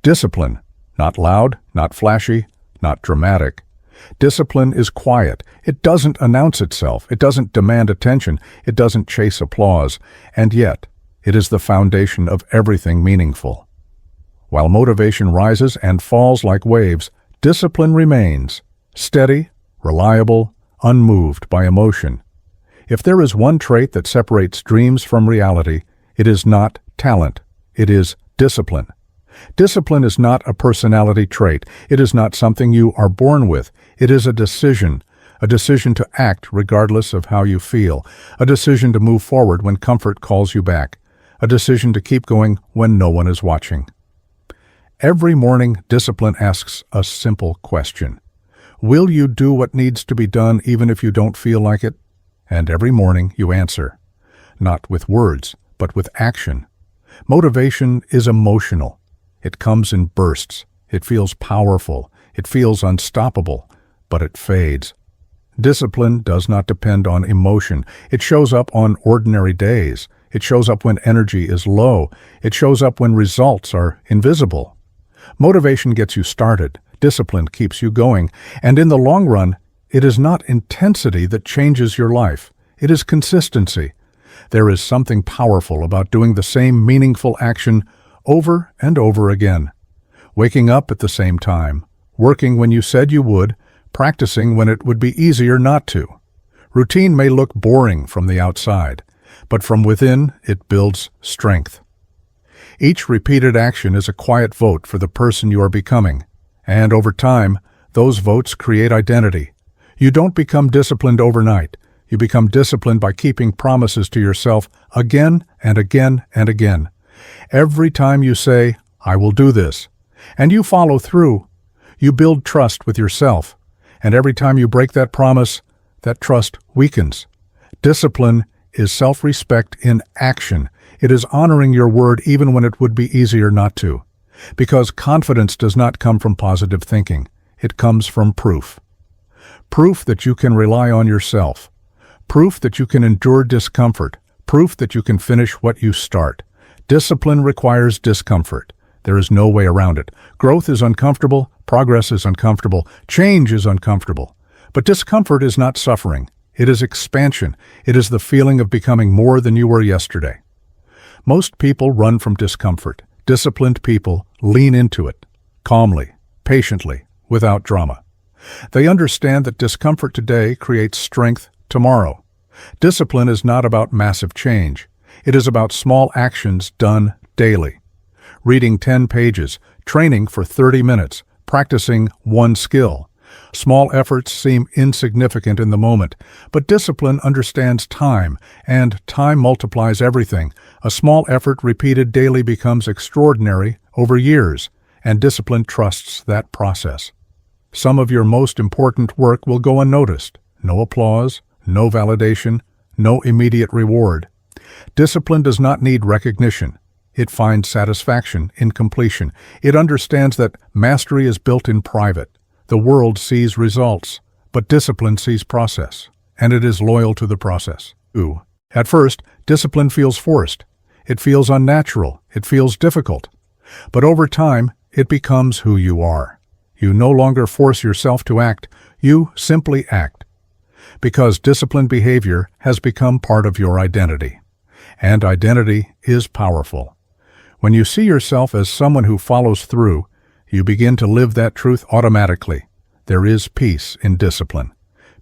Discipline, not loud, not flashy, not dramatic. Discipline is quiet. It doesn't announce itself. It doesn't demand attention. It doesn't chase applause. And yet, it is the foundation of everything meaningful. While motivation rises and falls like waves, discipline remains, steady, reliable, unmoved by emotion. If there is one trait that separates dreams from reality, it is not talent. It is discipline. Discipline is not a personality trait. It is not something you are born with. It is a decision to act regardless of how you feel, a decision to move forward when comfort calls you back, a decision to keep going when no one is watching. Every morning, discipline asks a simple question. Will you do what needs to be done even if you don't feel like it? And every morning you answer, not with words, but with action. Motivation is emotional. It comes in bursts. It feels powerful. It feels unstoppable, but it fades. Discipline does not depend on emotion. It shows up on ordinary days. It shows up when energy is low. It shows up when results are invisible. Motivation gets you started. Discipline keeps you going. And in the long run, it is not intensity that changes your life. It is consistency. There is something powerful about doing the same meaningful action over and over again. Waking up at the same time, working when you said you would, practicing when it would be easier not to. Routine may look boring from the outside, but from within it builds strength. Each repeated action is a quiet vote for the person you are becoming, and over time, those votes create identity. You don't become disciplined overnight. You become disciplined by keeping promises to yourself again and again and again. Every time you say, "I will do this," and you follow through, you build trust with yourself. And every time you break that promise, that trust weakens. Discipline is self-respect in action. It is honoring your word even when it would be easier not to. Because confidence does not come from positive thinking. It comes from proof. Proof that you can rely on yourself. Proof that you can endure discomfort. Proof that you can finish what you start. Discipline requires discomfort. There is no way around it. Growth is uncomfortable, progress is uncomfortable, change is uncomfortable. But discomfort is not suffering. It is expansion. It is the feeling of becoming more than you were yesterday. Most people run from discomfort. Disciplined people lean into it, calmly, patiently, without drama. They understand that discomfort today creates strength tomorrow. Discipline is not about massive change. It is about small actions done daily. Reading 10 pages, training for 30 minutes, practicing one skill. Small efforts seem insignificant in the moment, but discipline understands time, and time multiplies everything. A small effort repeated daily becomes extraordinary over years, and discipline trusts that process. Some of your most important work will go unnoticed. No applause, no validation, no immediate reward. Discipline does not need recognition. It finds satisfaction in completion. It understands that mastery is built in private. The world sees results, but discipline sees process, and it is loyal to the process. At first, discipline feels forced. It feels unnatural. It feels difficult. But over time, it becomes who you are. You no longer force yourself to act. You simply act. Because disciplined behavior has become part of your identity. And identity is powerful. When you see yourself as someone who follows through, you begin to live that truth automatically. There is peace in discipline.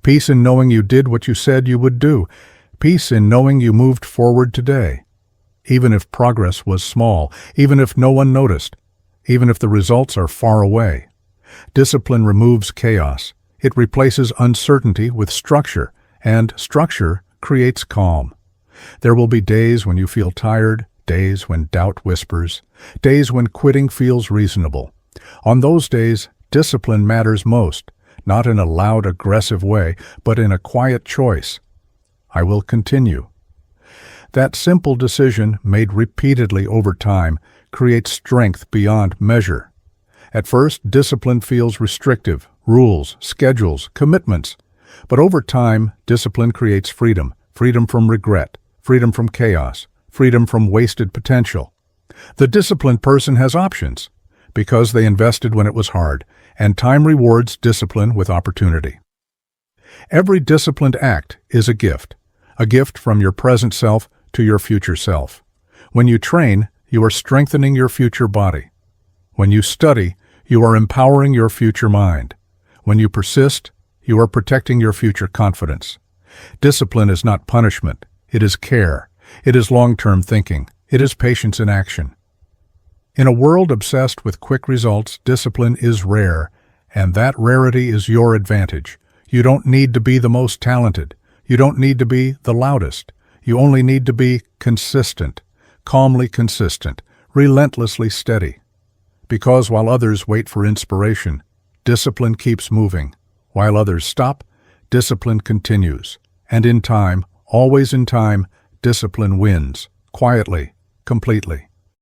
Peace in knowing you did what you said you would do. Peace in knowing you moved forward today. Even if progress was small, even if no one noticed, even if the results are far away. Discipline removes chaos. It replaces uncertainty with structure, and structure creates calm. There will be days when you feel tired, days when doubt whispers, days when quitting feels reasonable. On those days, discipline matters most, not in a loud, aggressive way, but in a quiet choice. I will continue. That simple decision, made repeatedly over time, creates strength beyond measure. At first, discipline feels restrictive, rules, schedules, commitments. But over time, discipline creates freedom, freedom from regret, freedom from chaos, freedom from wasted potential. The disciplined person has options. because they invested when it was hard, and time rewards discipline with opportunity. Every disciplined act is a gift from your present self to your future self. When you train, you are strengthening your future body. When you study, you are empowering your future mind. When you persist, you are protecting your future confidence. Discipline is not punishment. It is care. It is long-term thinking. It is patience in action. In a world obsessed with quick results, discipline is rare, and that rarity is your advantage. You don't need to be the most talented. You don't need to be the loudest. You only need to be consistent, calmly consistent, relentlessly steady. Because while others wait for inspiration, discipline keeps moving. While others stop, discipline continues. And in time, always in time, discipline wins, quietly, completely.